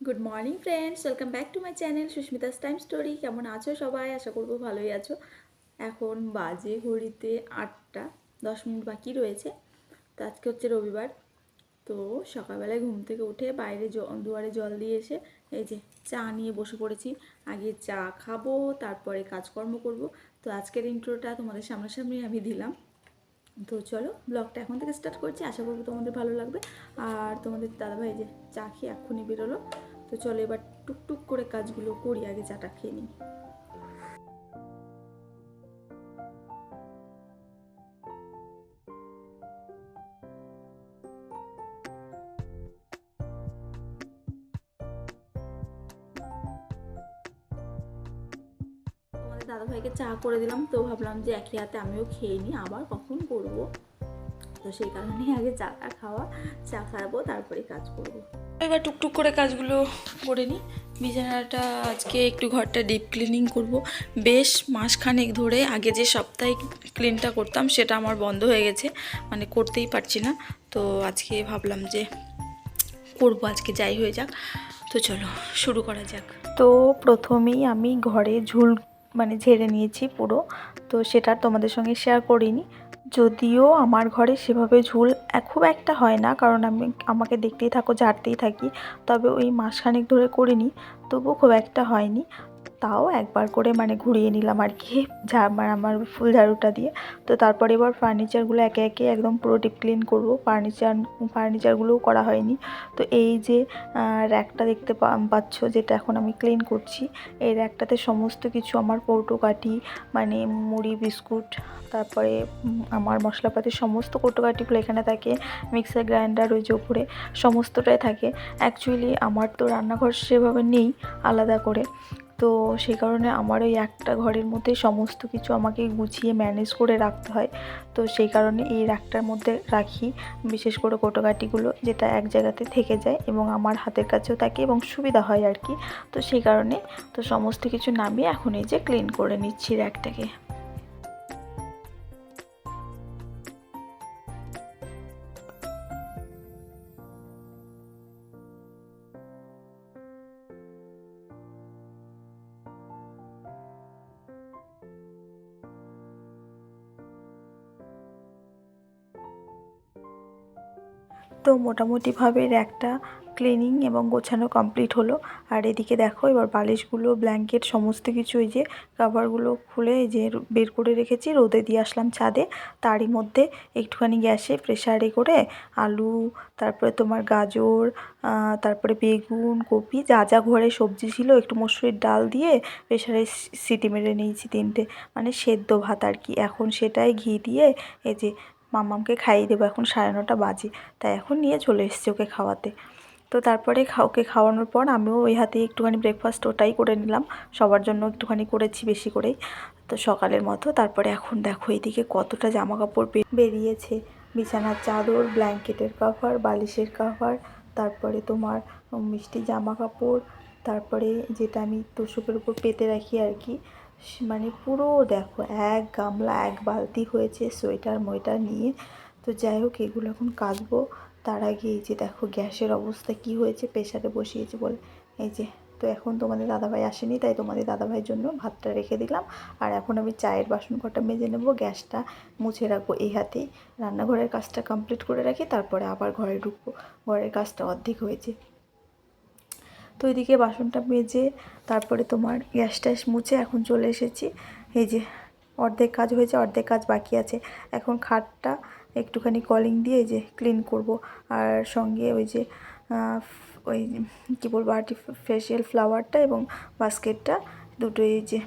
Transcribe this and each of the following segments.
Good morning friends, welcome back to my channel Susmita's time story. কেমন আছো সবাই? আশা করবো ভালোই আছো। এখন বাজে ঘড়িতে 8টা 10 মিনিট বাকি রয়েছে। তো আজকে হচ্ছে রবিবার। তো সকালবেলায় ঘুম থেকে উঠে বাইরে দুয়ারে জল দিয়ে এসে এই যে চা নিয়ে বসে পড়েছি। আগে চা খাবো, তারপরে কাজকর্ম করব। তো আজকের ইন্ট্রোটা তোমাদের সামনাসামনি আমি দিলাম। তো চলো ব্লগটা এখন থেকে স্টার্ট করছি, আশা করবো তোমাদের ভালো লাগবে। আর তোমাদের দাদাভাই যে চা খেয়ে এক্ষুনি বেরোলো। তো চলো এবার টুকটুক করে কাজগুলো করি, আগে চাটা খেয়ে নিই। তোমাদের দাদাভাইকে চা করে দিলাম, তো ভাবলাম যে একই হাতে আমিও খেয়ে নিই, আবার কখন করবো। তো সেই কারণেই আগে চাটা খাওয়া, চা খাবো তারপরে কাজ করবো। এবার টুকটুক করে কাজগুলো করে নিই। বিছানাটা আজকে একটু ঘরটা ডিপ ক্লিনিং করব। বেশ মাসখানেক ধরে আগে যে সপ্তাহে ক্লিনটা করতাম সেটা আমার বন্ধ হয়ে গেছে, মানে করতেই পারছি না। তো আজকে ভাবলাম যে করবো, আজকে যাই হয়ে যাক। তো চলো শুরু করা যাক। তো প্রথমেই আমি ঘরে ঝুল ঝেড়ে নিয়েছি পুরো। তো সেটা তোমাদের সঙ্গে শেয়ার করিনি, যদিও আমার ঘরে সেভাবে ঝুল খুব একটা হয় না, কারণ আমাকে দেখতেই থাকো ঝাড়তেই থাকি। তবে ওই মাসখানেক ধরে করিনি, তবুও খুব একটা হয়নি। তাও একবার করে ঘুরিয়ে নিলাম আর কি, আমার ফুল ঝাড়ুটা দিয়ে। তো তারপরে এবার ফার্নিচারগুলো একে একে একদম পুরো ডিপ ক্লিন করবো। ফার্নিচারগুলোও করা হয়নি। তো এই যে র্যাকটা দেখতে পাচ্ছ, যেটা এখন আমি ক্লিন করছি, এই র্যাকটাতে সমস্ত কিছু আমার কৌটোকাঠি, মুড়ি বিস্কুট, তারপরে আমার মশলাপাতির সমস্ত কৌটোকাঠিগুলো এখানে থাকে। মিক্সার গ্রাইন্ডার ওই যে উপরে সমস্তটাই থাকে। অ্যাকচুয়ালি আমার তো রান্নাঘর সেভাবে নেই আলাদা করে, তো সেই কারণে আমার ওই একটা ঘরের মধ্যে সমস্ত কিছু আমাকে গুছিয়ে ম্যানেজ করে রাখতে হয়। তো সেই কারণে এই র্যাকটার মধ্যে রাখি বিশেষ করে কৌটোকাঠিগুলো, যেটা এক জায়গাতে থেকে যায় এবং আমার হাতের কাছেও থাকে এবং সুবিধা হয় আর কি। তো সেই কারণে তো সমস্ত কিছু নামিয়ে এখন এই যে ক্লিন করে নিচ্ছি র্যাকটাকে। তো মোটামুটিভাবে র্যাকটা ক্লিনিং এবং গোছানো কমপ্লিট হলো। আর এদিকে দেখো এবার বালিশগুলো, ব্ল্যাঙ্কেট সমস্ত কিছু এই যে কাভারগুলো খুলে এই যে বের করে রেখেছি, রোদে দিয়ে আসলাম ছাদে। তারই মধ্যে একটুখানি গ্যাসে প্রেসারে করে আলু, তারপরে তোমার গাজর, তারপরে বেগুন, কপি, যা যা ঘরে সবজি ছিল, একটু মসুরির ডাল দিয়ে প্রেসারে সিটি মেরে নিয়েছি 3টে, সেদ্ধ ভাত আর কি। এখন সেটাই ঘি দিয়ে এই যে মাম্মামকে খাইয়ে দেবো, এখন 9:30 বাজে, তাই এখন নিয়ে চলে এসেছি ওকে খাওয়াতে। তো তারপরে ওকে খাওয়ানোর পর আমিও ওই হাতে একটুখানি ব্রেকফাস্ট ওটাই করে নিলাম, সবার জন্য একটুখানি করেছি বেশি করেই, তো সকালের মতো। তারপরে এখন দেখো এইদিকে কতটা জামা কাপড় বেরিয়েছে, বিছানার চাদর, ব্ল্যাঙ্কেটের কভার, বালিশের কভার, তারপরে তোমার মিষ্টি জামা কাপড়, তারপরে যেটা আমি তোষকের উপর পেতে রাখি আর কি, পুরো দেখো এক গামলা এক বালতি হয়েছে সোয়েটার মোয়েটার নিয়ে। তো যাই হোক এগুলো এখন কাচবো। তার আগে এই যে দেখো গ্যাসের অবস্থা কি হয়েছে, প্রেসারে বসিয়েছি বলে এই যে। তো এখন তোমাদের দাদাভাই আসেনি, তাই তোমাদের দাদাভাইয়ের জন্য ভাতটা রেখে দিলাম। আর এখন আমি চায়ের বাসন কটা মেজে নেবো, গ্যাসটা মুছে রাখবো এই হাতেই। রান্নাঘরের কাজটা কমপ্লিট করে রাখি, তারপরে আবার ঘরে ঢুকবো, ঘরের কাজটা অর্ধেক হয়েছে। তো এদিকে বাসনটা মেজে তারপরে তোমার গ্যাস ট্যাস মুছে এখন চলে এসেছি। এই যে অর্ধেক কাজ হয়েছে, অর্ধেক কাজ বাকি আছে। এখন খাটটা একটুখানি কলিং দিয়ে এই যে ক্লিন করব। আর সঙ্গে ওই যে ওই কী বলবো আর্টিফিশিয়াল ফ্লাওয়ারটা এবং বাস্কেটটা দুটোই এই যে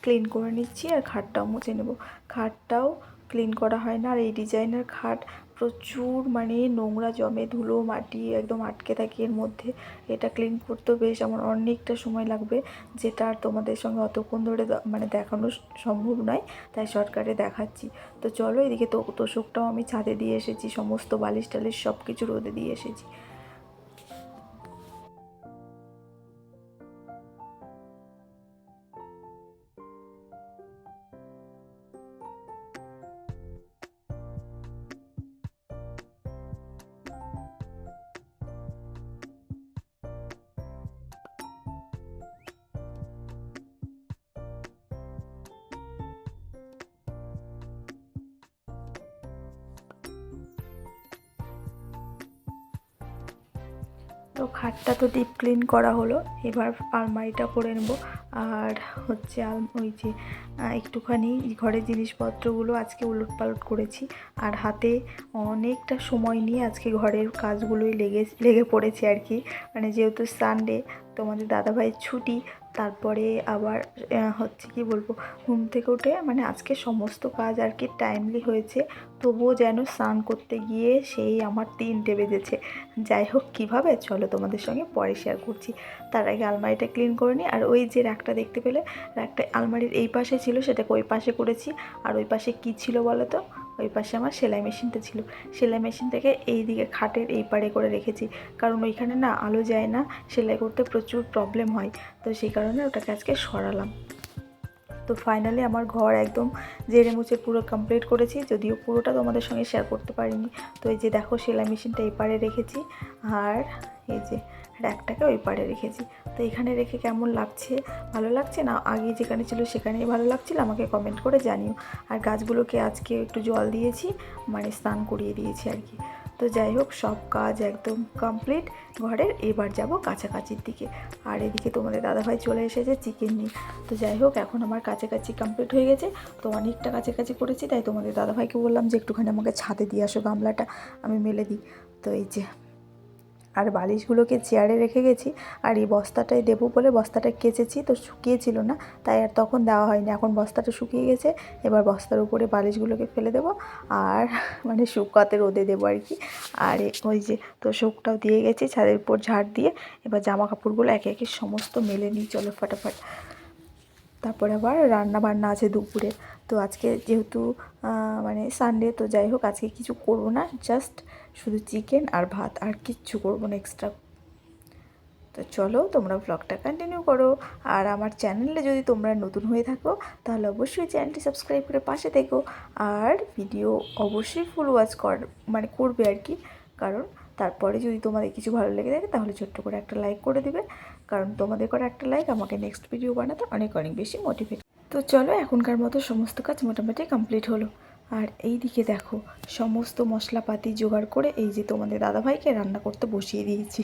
ক্লিন করে নিচ্ছি। আর খাটটাও মুছে নেব, খাটটাও ক্লিন করা হয় না। আর এই ডিজাইনের খাট প্রচুর নোংরা জমে, ধুলো মাটি একদম আটকে থাকে এর মধ্যে। এটা ক্লিন করতেও বেশ আমার অনেকটা সময় লাগবে, যেটা আর তোমাদের সঙ্গে অতক্ষণ ধরে দেখানো সম্ভব নয়, তাই শর্টকাটে দেখাচ্ছি। তো চলো এদিকে তোষকটাও আমি ছাদে দিয়ে এসেছি, সমস্ত বালিশ টালিশ সব কিছু রোদে দিয়ে এসেছি। তো খাটটা তো ডিপ ক্লিন করা হলো, এবার আলমারিটা করে নেব। আর হচ্ছে ওই যে একটুখানি ঘরের জিনিসপত্রগুলো আজকে উলটপালট করেছি, আর হাতে অনেকটা সময় নিয়ে আজকে ঘরের কাজগুলোই লেগে পড়েছে আর কি। মানে যেহেতু সানডে, তোমাদের দাদাভাইয়ের ছুটি, তারপরে আবার হচ্ছে কি বলবো, ঘুম থেকে উঠে মানে আজকে সমস্ত কাজ আর কি টাইমলি হয়েছে, তবুও যেন স্নান করতে গিয়ে সেই আমার 3টে বেজেছে। যাই হোক, কীভাবে চলো তোমাদের সঙ্গে পরে শেয়ার করছি। তার আগে আলমারিটা ক্লিন করে নিই। আর ওই যে র্যাকটা দেখতে পেলে, র্যাকটা আলমারির এই পাশে ছিল, সেটাকে ওই পাশে করেছি। আর ওই পাশে কী ছিল বলো তো? ওই পাশে আমার সেলাই মেশিনটা ছিল। সেলাই মেশিনটাকে এই দিকে খাটের এই পাড়ে করে রেখেছি, কারণ ওইখানে না আলো যায় না, সেলাই করতে প্রচুর প্রবলেম হয়, তো সেই কারণে ওটাকে আজকে সরালাম। তো ফাইনালি আমার ঘর একদম জেরে মুছে পুরো কমপ্লিট করেছি, যদিও পুরোটা তোমাদের সঙ্গে শেয়ার করতে পারিনি। তো এই যে দেখো, সেলাই মেশিনটা এই পাড়ে রেখেছি, আর এই যে র্যাকটাকে ওই পাড়ে রেখেছি। তো এখানে রেখে কেমন লাগছে, ভালো লাগছে না আগে যেখানে ছিল সেখানেই ভালো লাগছিল? আমাকে কমেন্ট করে জানিও। আর গাছগুলোকে আজকে একটু জল দিয়েছি, মানে স্নান করিয়ে দিয়েছি আর কি। তো যাই হোক, সব কাজ একদম কমপ্লিট ঘরের। এবার যাব কাছাকাছির দিকে। আর এদিকে তোমাদের দাদাভাই চলে এসেছে চিকেন নিয়ে। তো যাই হোক, এখন আমার কাছাকাছি কমপ্লিট হয়ে গেছে। তো অনেকটা কাছাকাছি করেছি, তাই তোমাদের দাদাভাইকে বললাম যে একটুখানি আমাকে ছাদে দিয়ে আসো, গামলাটা আমি মেলে দিই। তো এই যে, আর বালিশগুলোকে চেয়ারে রেখে গেছি। আর এই বস্তাটাই দেবো বলে বস্তাটা কেচেছি, তো শুকিয়েছিল না, তাই আর তখন দেওয়া হয়নি। এখন বস্তাটা শুকিয়ে গেছে, এবার বস্তার উপরে বালিশগুলোকে ফেলে দেবো, আর মানে শুকাতে রোদে দেবো আর কি। আর ওই যে তোষকটাও দিয়ে গেছি ছাদের উপর ঝাড় দিয়ে। এবার জামা কাপড়গুলো একে একে সমস্ত মেলে নিই, চলো ফটাফট। তারপরে আবার রান্না বান্না আছে দুপুরে। তো আজকে যেহেতু মানে সানডে, তো যাই হোক আজকে কিছু করবো না, জাস্ট শুধু চিকেন আর ভাত, আর কিচ্ছু করবো না এক্সট্রা। তো চলো, তোমরা ব্লগটা কন্টিনিউ করো। আর আমার চ্যানেলে যদি তোমরা নতুন হয়ে থাকো, তাহলে অবশ্যই চ্যানেলটি সাবস্ক্রাইব করে পাশে থেকো। আর ভিডিও অবশ্যই ফুল ওয়াচ মানে করবে আর কি, কারণ তারপরে যদি তোমাদের কিছু ভালো লেগে থাকে তাহলে ছোট্ট করে একটা লাইক করে দিবে, কারণ তোমাদের করা একটা লাইক আমাকে নেক্সট ভিডিও বানাতে অনেক অনেক বেশি মোটিভেট। তো চলো, এখনকার মতো সমস্ত কাজ মোটামুটি কমপ্লিট হলো। আর এই দিকে দেখো, সমস্ত মশলাপাতি জোগাড় করে এই যে তোমাদের দাদাভাইকে রান্না করতে বসিয়ে দিয়েছি।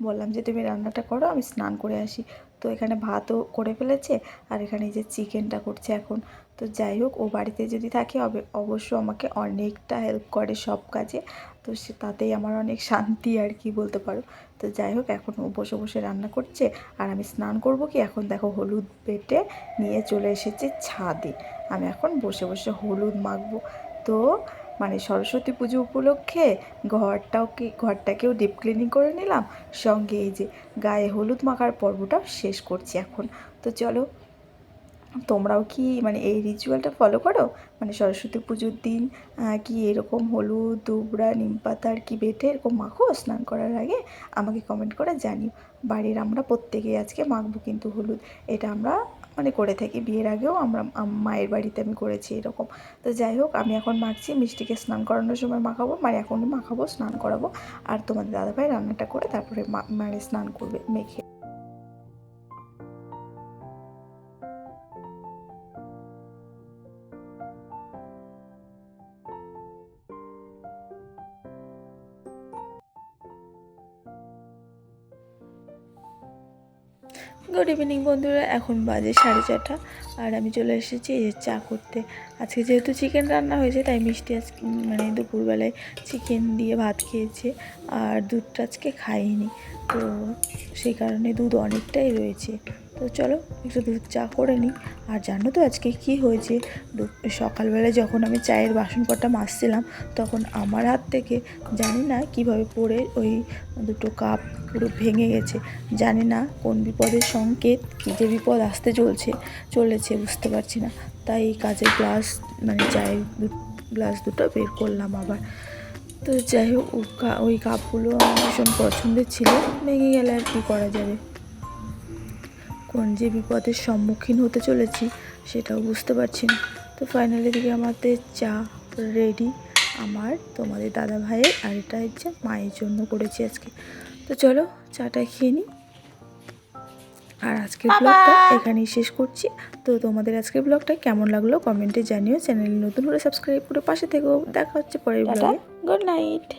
বললাম যে তুমি রান্নাটা করো, আমি স্নান করে আসি। তো এখানে ভাতও করে ফেলেছে, আর এখানে এই যে চিকেনটা করছে এখন। তো যাই হোক, ও বাড়িতে যদি থাকে অবশ্য আমাকে অনেকটা হেল্প করে সব কাজে, তো তাতেই আমার অনেক শান্তি আর কি বলতে পারো। তো যাই হোক, এখন ও বসে বসে রান্না করছে, আর আমি স্নান করব কি, এখন দেখো হলুদ বেটে নিয়ে চলে এসেছে ছাদে। আমি এখন বসে বসে হলুদ মাখবো। তো মানে সরস্বতী পুজো উপলক্ষে ঘরটাকেও ডিপ ক্লিনিং করে নিলাম, সঙ্গে এই যে গায়ে হলুদ মাখার পর্বটাও শেষ করছি এখন। তো চলো, তোমরাও কি মানে এই রিচুয়ালটা ফলো করো? মানে সরস্বতী পুজোর দিন কি এরকম হলুদ, দুবরা, নিম পাতা আর কি বেটে এরকম মাখো স্নান করার আগে? আমাকে কমেন্ট করে জানিও। বাড়ির আমরা প্রত্যেকেই আজকে মাখবো কিন্তু হলুদ, এটা আমরা মানে করে থাকি। বিয়ের আগেও আমরা মায়ের বাড়িতে আমি করেছি এরকম। তো যাই হোক, আমি এখন মাখছি, মিষ্টিকে স্নান করানোর সময় মাখাবো, মানে এখনই মাখাবো, স্নান করাবো। আর তোমাদের দাদাভাই রান্নাটা করে তারপরে মানে স্নান করবে মেখে। গুড ইভিনিং বন্ধুরা, এখন বাজে 4:30, আর আমি চলে এসেছি এই চা করতে। আজকে যেহেতু চিকেন রান্না হয়েছে, তাই মিষ্টি আজকে মানে দুপুরবেলায় চিকেন দিয়ে ভাত খেয়েছে, আর দুধটা আজকে খাইনি, তো সেই কারণে দুধ অনেকটাই রয়েছে। তো চলো একটু দুধ চা করে নিই। আর জানো তো আজকে কি হয়েছে? সকালবেলায় যখন আমি চায়ের বাসন কটা মাজছিলাম, তখন আমার হাত থেকে জানি না কিভাবে পড়ে ওই দুটো কাপ পুরো ভেঙে গেছে। জানি না কোন বিপদের সংকেত, কী যে বিপদ আসতে চলেছে বুঝতে পারছি না। তাই এই কাজের গ্লাস মানে চায়ের গ্লাস দুটো বের করলাম আবার। তো যাই হোক, ওই কাপগুলো আমার ভীষণ পছন্দের ছিল, ভেঙে গেলে আর কী করা যাবে। কোন যে বিপদের সম্মুখীন হতে চলেছি সেটাও বুঝতে পারছি না। তো ফাইনালি দিকে আমাদের চা রেডি, আমার, তোমাদের দাদা ভাইয়ের, আর এটা হচ্ছে মায়ের জন্য করেছি আজকে। তো চলো চাটা খেয়ে নিই। আর আজকের ব্লগটা এখানেই শেষ করছি। তো তোমাদের আজকের ব্লগটা কেমন লাগলো কমেন্টে জানিও। চ্যানেলে নতুন হলে সাবস্ক্রাইব করে পাশে থেকো। দেখা হচ্ছে পরের ব্লগে। Good night.